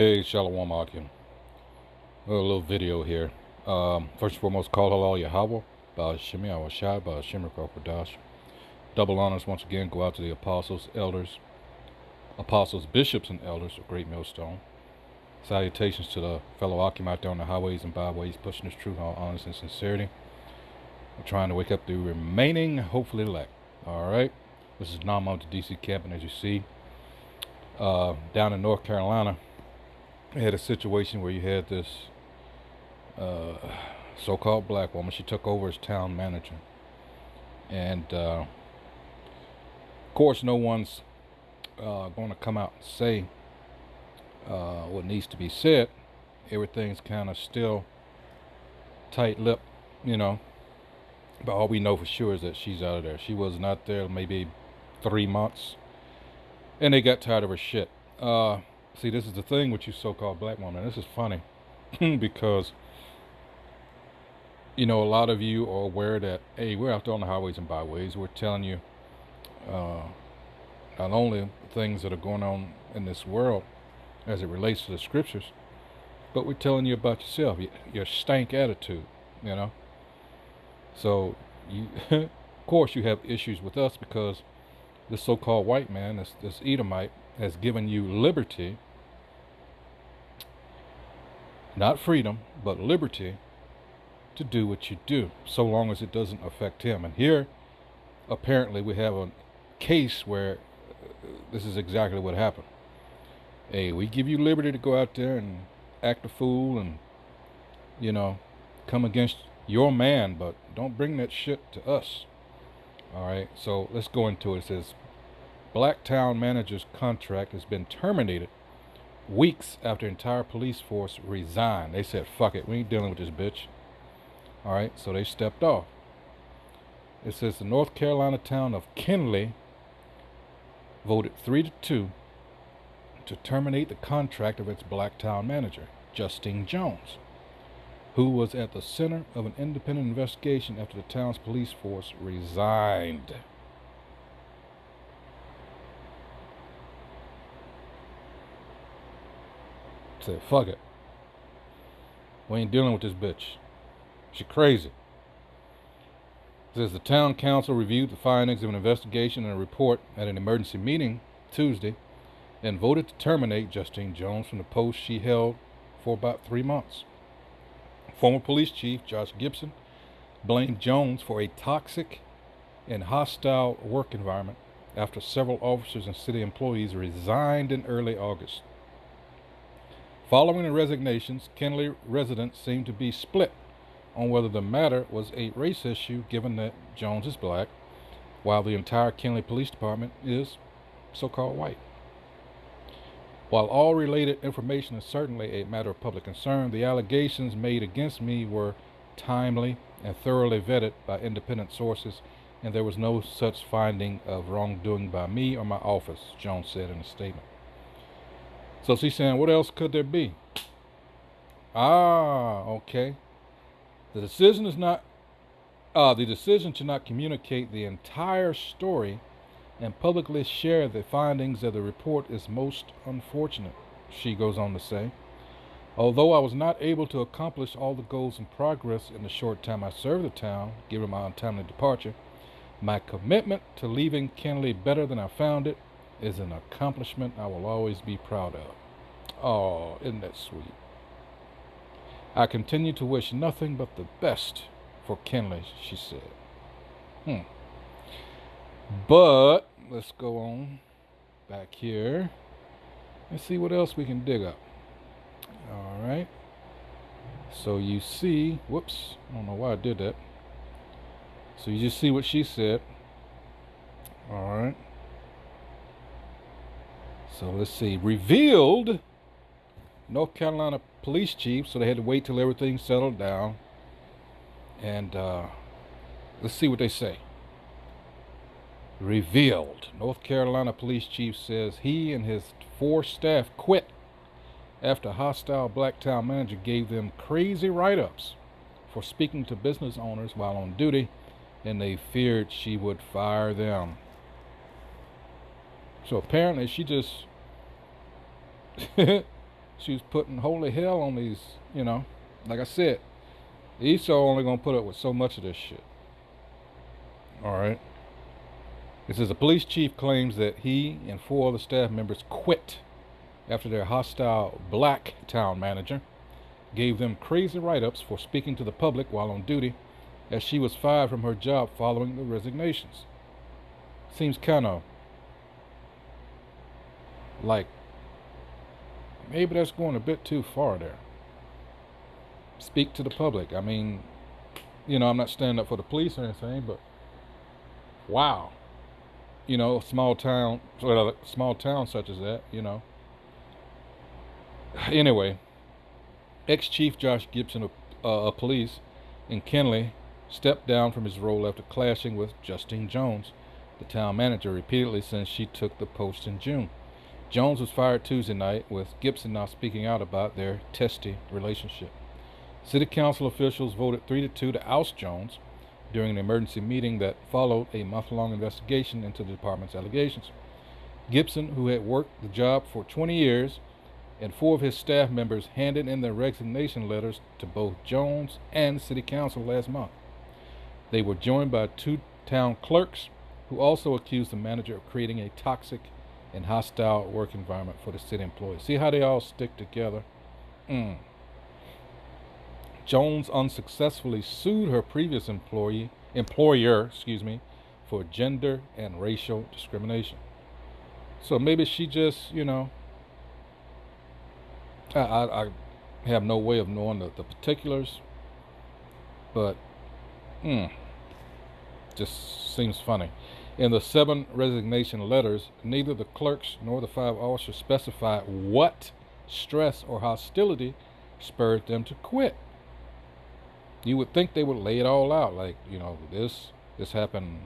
Hey, Shalom Akim. A little video here. First and foremost, call halal Yahweh, Ba'ashimi Awashai, Ba'ashim Kokodash. Double honors once again go out to the apostles, elders, bishops, and elders of Great Millstone. Salutations to the fellow Akim out there on the highways and byways, pushing this truth in all honesty and sincerity. We're trying to wake up the remaining, hopefully elect. Alright? This is Nama of the DC camping, as you see. Down in North Carolina, we had a situation where you had this so-called black woman. She took over as town manager, and of course no one's going to come out and say what needs to be said. Everything's kind of still tight-lipped, but all we know for sure is that she's out of there. She was not there maybe 3 months, and they got tired of her shit. See, this is the thing with you so-called black women. This is funny because, a lot of you are aware that, hey, we're out there on the highways and byways. We're telling you not only things that are going on in this world as it relates to the scriptures, but we're telling you about yourself, your stank attitude, So, of course, you have issues with us because this so-called white man, this Edomite, has given you liberty, not freedom, but liberty to do what you do, so long as it doesn't affect him. And here, apparently, we have a case where this is exactly what happened. Hey, we give you liberty to go out there and act a fool and, come against your man, but don't bring that shit to us. All right, so let's go into it. It says, Black town manager's contract has been terminated weeks after entire police force resigned. They said, fuck it, we ain't dealing with this bitch. All right, so they stepped off. It says the North Carolina town of Kenly voted 3-2 to terminate the contract of its black town manager, Justine Jones, who was at the center of an independent investigation after the town's police force resigned. Said, fuck it. We ain't dealing with this bitch. She crazy. It says the town council reviewed the findings of an investigation and a report at an emergency meeting Tuesday and voted to terminate Justine Jones from the post she held for about 3 months. Former police chief Josh Gibson blamed Jones for a toxic and hostile work environment after several officers and city employees resigned in early August. Following the resignations, Kenly residents seemed to be split on whether the matter was a race issue given that Jones is black, while the entire Kenly Police Department is so-called white. While all related information is certainly a matter of public concern, the allegations made against me were timely and thoroughly vetted by independent sources, and there was no such finding of wrongdoing by me or my office, Jones said in a statement. So she's saying, what else could there be? Okay. The decision to not communicate the entire story and publicly share the findings of the report is most unfortunate, she goes on to say. Although I was not able to accomplish all the goals and progress in the short time I served the town, given my untimely departure, my commitment to leaving Kenly better than I found it is an accomplishment I will always be proud of. Oh, isn't that sweet? I continue to wish nothing but the best for Kenly, she said. But let's go on back here and see what else we can dig up. All right. So you see, whoops, I don't know why I did that. So you just see what she said. All right. So let's see. Revealed North Carolina police chief, so they had to wait till everything settled down. And let's see what they say. Revealed. North Carolina police chief says he and his 4 staff quit after hostile black town manager gave them crazy write-ups for speaking to business owners while on duty, and they feared she would fire them. So apparently she just She was putting holy hell on these, like I said, Esau only gonna put up with so much of this shit. Alright. It says a police chief claims that he and 4 other staff members quit after their hostile black town manager gave them crazy write-ups for speaking to the public while on duty, as she was fired from her job following the resignations. Seems kind of like maybe that's going a bit too far there. Speak to the public. I mean, I'm not standing up for the police or anything, but wow. Small town such as that, Anyway, ex-chief Josh Gibson of police in Kenley stepped down from his role after clashing with Justine Jones, the town manager, repeatedly since she took the post in June. Jones was fired Tuesday night, with Gibson now speaking out about their testy relationship. City council officials voted 3-2 to oust Jones during an emergency meeting that followed a month-long investigation into the department's allegations. Gibson, who had worked the job for 20 years, and 4 of his staff members handed in their resignation letters to both Jones and City Council last month. They were joined by 2 town clerks, who also accused the manager of creating a toxic and hostile work environment for the city employees. See how they all stick together? Jones unsuccessfully sued her previous employer, for gender and racial discrimination. So maybe she just, I have no way of knowing the particulars, but just seems funny. In the 7 resignation letters, neither the clerks nor the 5 officers specified what stress or hostility spurred them to quit. You would think they would lay it all out, like, this happened,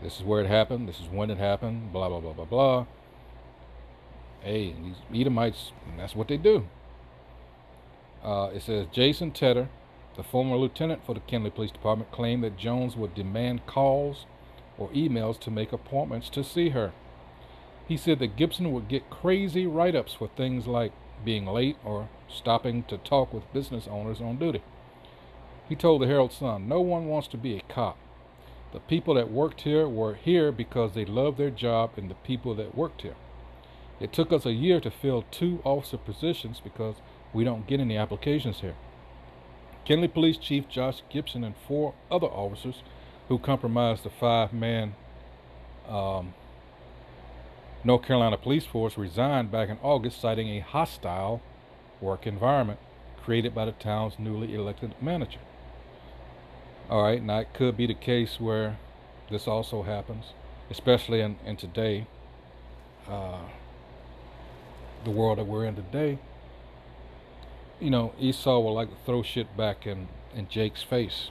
this is where it happened, this is when it happened, blah, blah, blah, blah, blah. Hey, these Edomites, that's what they do. It says Jason Tedder, the former lieutenant for the Kenley Police Department, claimed that Jones would demand calls or emails to make appointments to see her. He said that Gibson would get crazy write-ups for things like being late or stopping to talk with business owners on duty. He told the Herald Sun, "No one wants to be a cop. The people that worked here were here because they loved their job and the people that worked here. It took us a year to fill 2 officer positions because we don't get any applications here." Kenley Police Chief Josh Gibson and 4 other officers who comprised the 5-man North Carolina police force resigned back in August, citing a hostile work environment created by the town's newly elected manager. Alright, now it could be the case where this also happens, especially in today, the world that we're in today. Esau will like to throw shit back in Jake's face,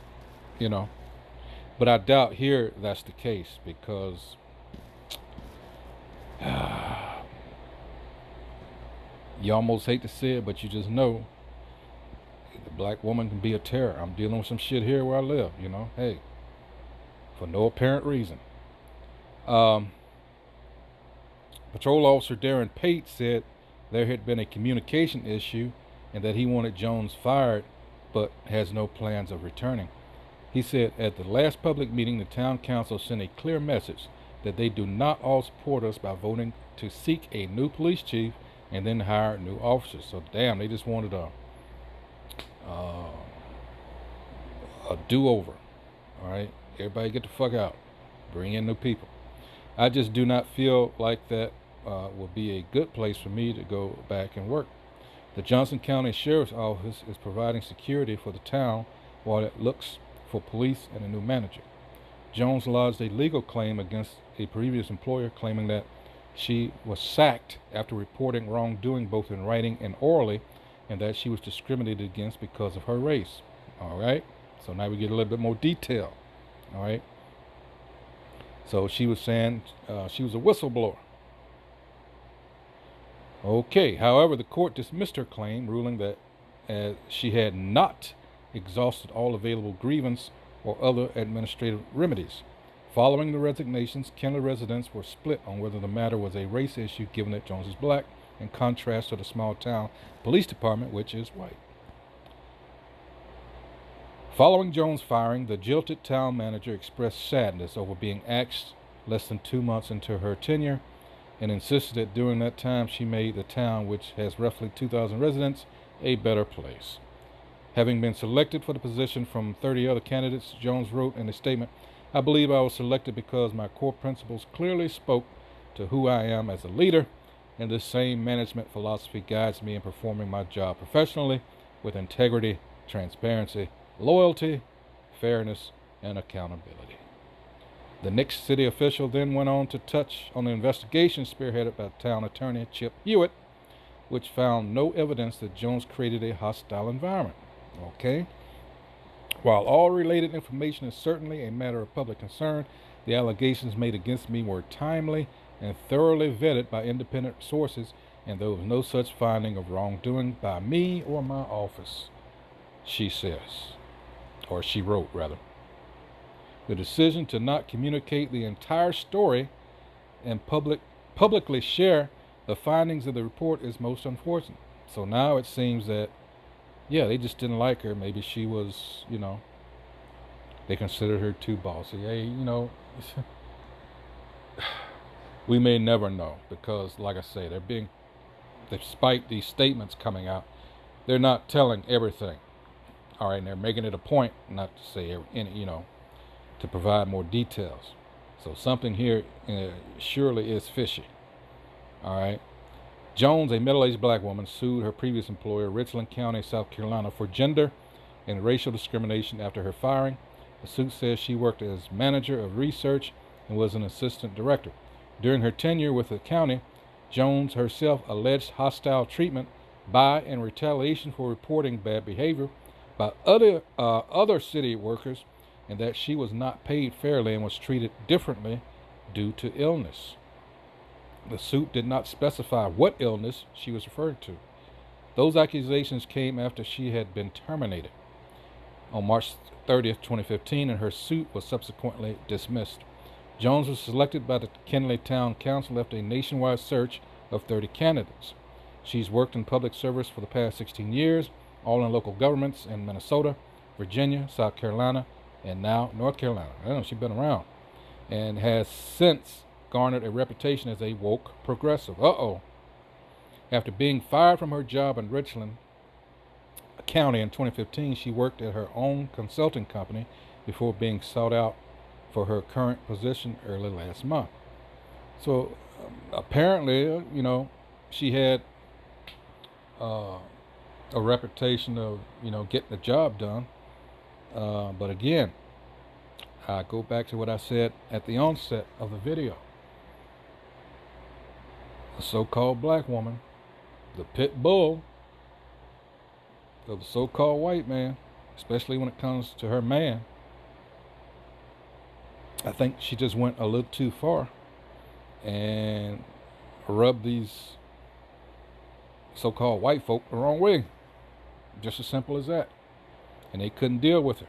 But I doubt here that's the case, because you almost hate to say it, but you just know the black woman can be a terror. I'm dealing with some shit here where I live, hey, for no apparent reason. Patrol Officer Darren Pate said there had been a communication issue and that he wanted Jones fired, but has no plans of returning. He said at the last public meeting, the town council sent a clear message that they do not all support us by voting to seek a new police chief and then hire new officers. So damn, they just wanted a do-over. Alright, everybody get the fuck out, bring in new people. I just do not feel like that will be a good place for me to go back and work. The Johnson County Sheriff's Office is providing security for the town while it looks for police and a new manager. Jones lodged a legal claim against a previous employer, claiming that she was sacked after reporting wrongdoing both in writing and orally, and that she was discriminated against because of her race. Alright, so now we get a little bit more detail. Alright, so she was saying she was a whistleblower. Okay, however, the court dismissed her claim, ruling that she had not exhausted all available grievance or other administrative remedies. Following the resignations, Kenley residents were split on whether the matter was a race issue, given that Jones is black, in contrast to the small town police department, which is white. Following Jones' firing, the jilted town manager expressed sadness over being axed less than 2 months into her tenure and insisted that during that time she made the town, which has roughly 2,000 residents, a better place. Having been selected for the position from 30 other candidates, Jones wrote in a statement, "I believe I was selected because my core principles clearly spoke to who I am as a leader, and this same management philosophy guides me in performing my job professionally with integrity, transparency, loyalty, fairness, and accountability." The next city official then went on to touch on the investigation spearheaded by town attorney Chip Hewitt, which found no evidence that Jones created a hostile environment. Okay? While all related information is certainly a matter of public concern, the allegations made against me were timely and thoroughly vetted by independent sources, and there was no such finding of wrongdoing by me or my office, she says, or she wrote, rather. The decision to not communicate the entire story and publicly share the findings of the report is most unfortunate. So now it seems that, yeah, they just didn't like her. Maybe she was, they considered her too bossy. Hey, we may never know because, like I say, despite these statements coming out, they're not telling everything. All right, and they're making it a point not to say, to provide more details. So something here surely is fishy. All right. Jones, a middle-aged black woman, sued her previous employer, Richland County, South Carolina, for gender and racial discrimination after her firing. The suit says she worked as manager of research and was an assistant director. During her tenure with the county, Jones herself alleged hostile treatment by and retaliation for reporting bad behavior by other city workers, and that she was not paid fairly and was treated differently due to illness. The suit did not specify what illness she was referring to. Those accusations came after she had been terminated on March 30th, 2015, and her suit was subsequently dismissed. Jones was selected by the Kenly Town Council after a nationwide search of 30 candidates. She's worked in public service for the past 16 years, all in local governments in Minnesota, Virginia, South Carolina, and now North Carolina. I know she's been around, and has since garnered a reputation as a woke progressive. After being fired from her job in Richland County in 2015, she worked at her own consulting company before being sought out for her current position early last month. So apparently, she had a reputation of, getting the job done. But again, I go back to what I said at the onset of the video. A so-called black woman, the pit bull of the so-called white man, especially when it comes to her man, I think she just went a little too far and rubbed these so-called white folk the wrong way. Just as simple as that. And they couldn't deal with her.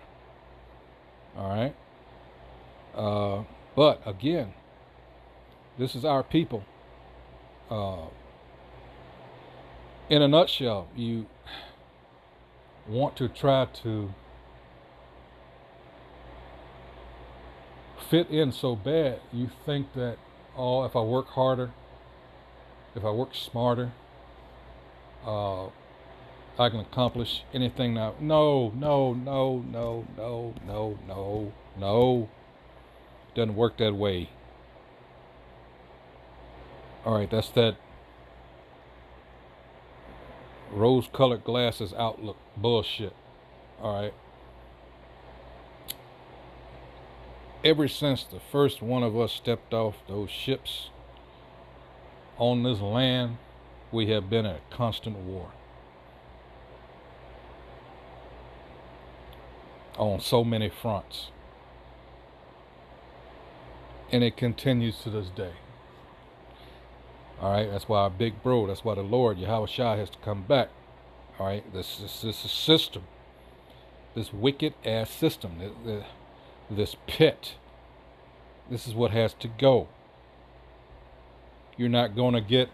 All right. But again, this is our people. In a nutshell, you want to try to fit in so bad. You think that, if I work harder, if I work smarter, I can accomplish anything now. No. Doesn't work that way. All right, that's that rose-colored glasses outlook bullshit. All right. Ever since the first one of us stepped off those ships on this land, we have been at a constant war. On so many fronts. And it continues to this day. All right, that's why our big bro, that's why the Lord, Yahweh Shai, has to come back. All right, this system, this wicked ass system, this pit, this is what has to go. You're not going to get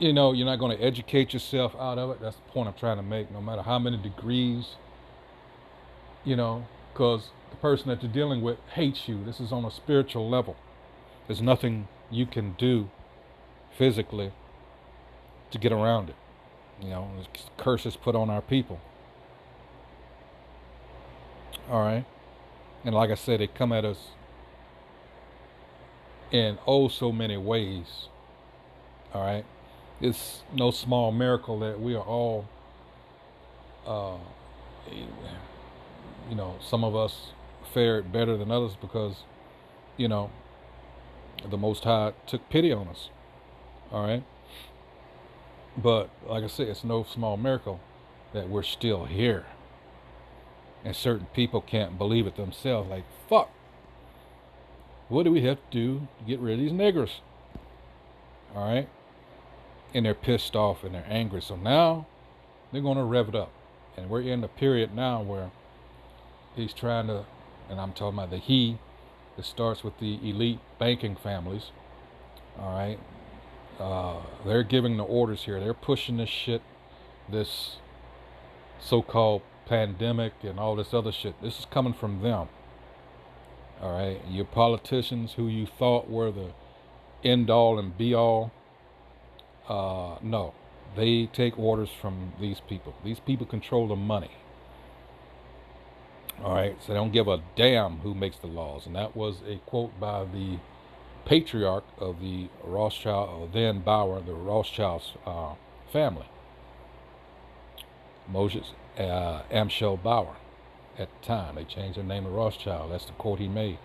you're not going to educate yourself out of it. That's the point I'm trying to make. No matter how many degrees, because the person that you're dealing with hates you. This is on a spiritual level. There's nothing you can do physically to get around it. Curses put on our people. All right. And like I said, they come at us in oh so many ways. All right. It's no small miracle that we are all, uh, some of us fared better than others because, the Most High took pity on us. All right. But like I said, it's no small miracle that we're still here. And certain people can't believe it themselves. Like, fuck, what do we have to do to get rid of these niggers? All right. And they're pissed off and they're angry. So now they're going to rev it up. And we're in a period now where he's trying to, and I'm talking about the he, it starts with the elite banking families. All right. They're giving the orders here. They're pushing this shit, this so-called pandemic and all this other shit. This is coming from them. All right. Your politicians who you thought were the end all and be all, no. They take orders from these people. These people control the money. All right. So they don't give a damn who makes the laws. And that was a quote by the patriarch of the Rothschild, or then Bauer, the Rothschild's family, Moses Amschel Bauer. At the time, they changed their name to Rothschild. That's the quote he made.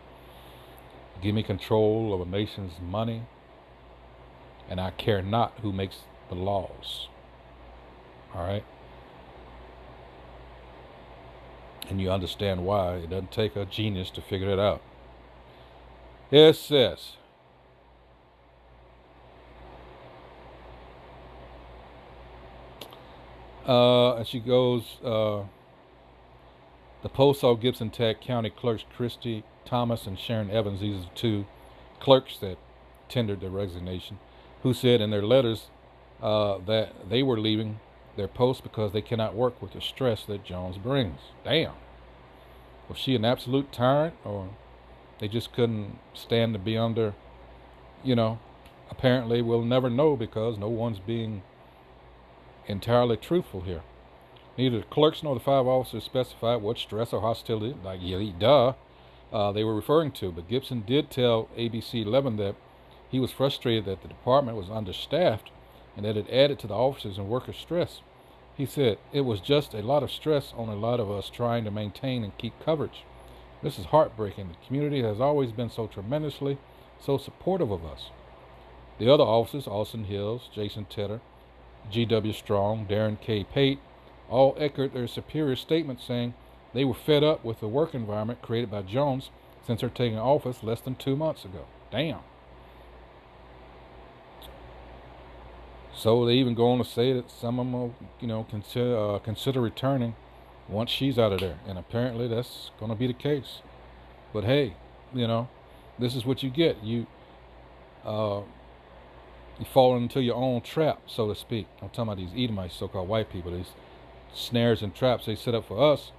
Give me control of a nation's money, and I care not who makes the laws. All right? And you understand why. It doesn't take a genius to figure it out. It says, and she goes, the post saw Gibson Tech County clerks Christy Thomas and Sharon Evans. These are the two clerks that tendered their resignation, who said in their letters that they were leaving their post because they cannot work with the stress that Jones brings. Damn. Was she an absolute tyrant, or they just couldn't stand to be under, apparently we'll never know because no one's being entirely truthful here. Neither the clerks nor the 5 officers specified what stress or hostility, like, they were referring to, but Gibson did tell ABC 11 that he was frustrated that the department was understaffed and that it added to the officers and workers' stress. He said, it was just a lot of stress on a lot of us trying to maintain and keep coverage. This is heartbreaking. The community has always been so tremendously, so supportive of us. The other officers, Austin Hills, Jason Tedder, G.W. Strong, Darren K. Pate, all echoed their superior statement saying they were fed up with the work environment created by Jones since her taking office less than 2 months ago. Damn. So they even go on to say that some of them will, consider returning once she's out of there. And apparently that's going to be the case. But hey, this is what you get. You fall into your own trap, so to speak. I'm talking about these Edomites, so-called white people, these snares and traps they set up for us.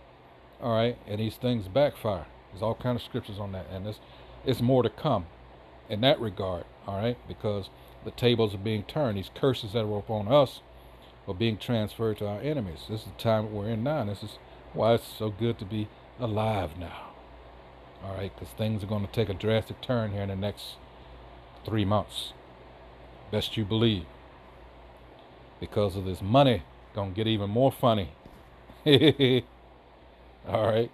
All right, and these things backfire. There's all kinds of scriptures on that, and it's more to come in that regard. All right, because the tables are being turned. These curses that were upon us are being transferred to our enemies. This is the time we're in now, and this is why it's so good to be alive now. All right, because things are going to take a drastic turn here in the next 3 months. Best you believe. Because of this money, going to get even more funny. All right.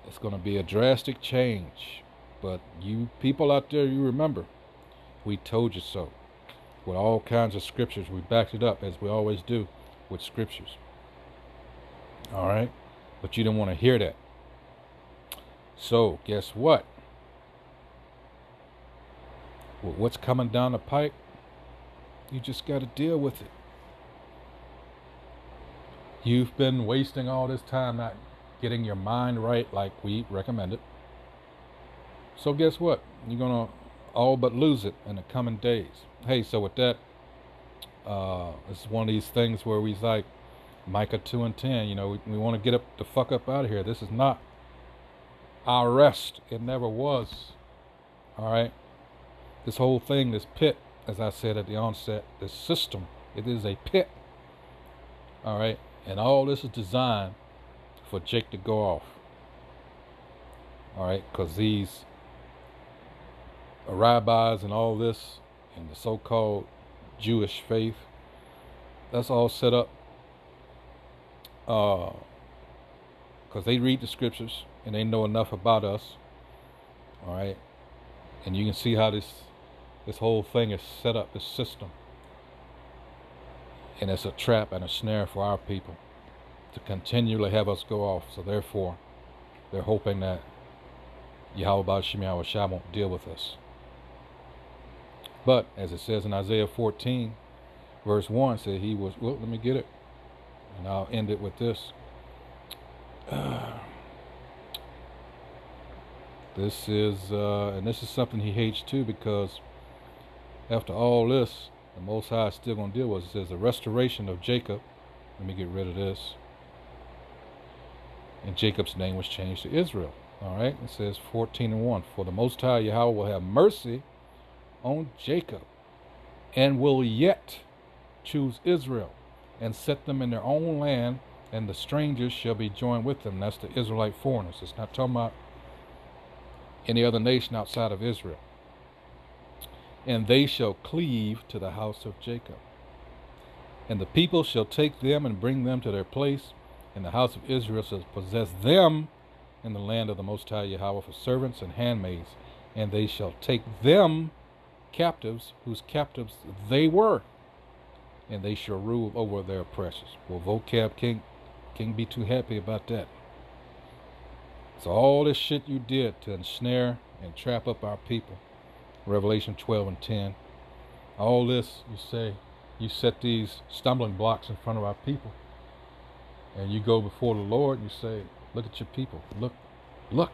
It's going to be a drastic change. But you people out there, you remember, we told you so. With all kinds of scriptures, we backed it up, as we always do with scriptures. All right? But you didn't want to hear that. So, guess what? Well, what's coming down the pipe? You just got to deal with it. You've been wasting all this time not getting your mind right like we recommended. So guess what? You're going to all but lose it in the coming days. Hey, so with that, It's one of these things where we like Micah 2:10. You know, we want to get the fuck up out of here. This is not our rest. It never was. All right. This whole thing, this pit, as I said at the onset, this system, it is a pit. All right. And all this is designed for Jake to go off. All right. Because these rabbis and all this and the so-called Jewish faith, that's all set up because they read the scriptures and they know enough about us. All right. And you can see how this whole thing is set up, this system. And it's a trap and a snare for our people to continually have us go off. So therefore, they're hoping that Yahweh Shem Yahweh Shai won't deal with us. But as it says in Isaiah 14, verse 1, said he was, well, let me get it. And I'll end it with this. This is, and this is something he hates too, because after all this, the Most High is still going to deal with it. It says the restoration of Jacob. Let me get rid of this. And Jacob's name was changed to Israel. All right. It says 14:1. For the Most High Yahweh will have mercy on Jacob, and will yet choose Israel, and set them in their own land, and the strangers shall be joined with them. That's the Israelite foreigners. It's not talking about any other nation outside of Israel. And they shall cleave to the house of Jacob. And the people shall take them and bring them to their place, and the house of Israel shall possess them in the land of the Most High Yahweh for servants and handmaids. And they shall take them captives, whose captives they were, and they shall rule over their oppressors. Well, vocab can't be too happy about that. So all this shit you did to ensnare and trap up our people, Revelation 12:10, all this, you say, you set these stumbling blocks in front of our people, and you go before the Lord and you say, look at your people, look.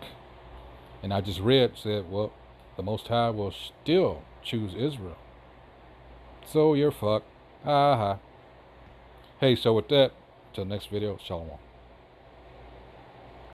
And I just said, well, the Most High will still choose Israel. So you're fucked. Ha ha. Hey, so with that, till next video, shalom.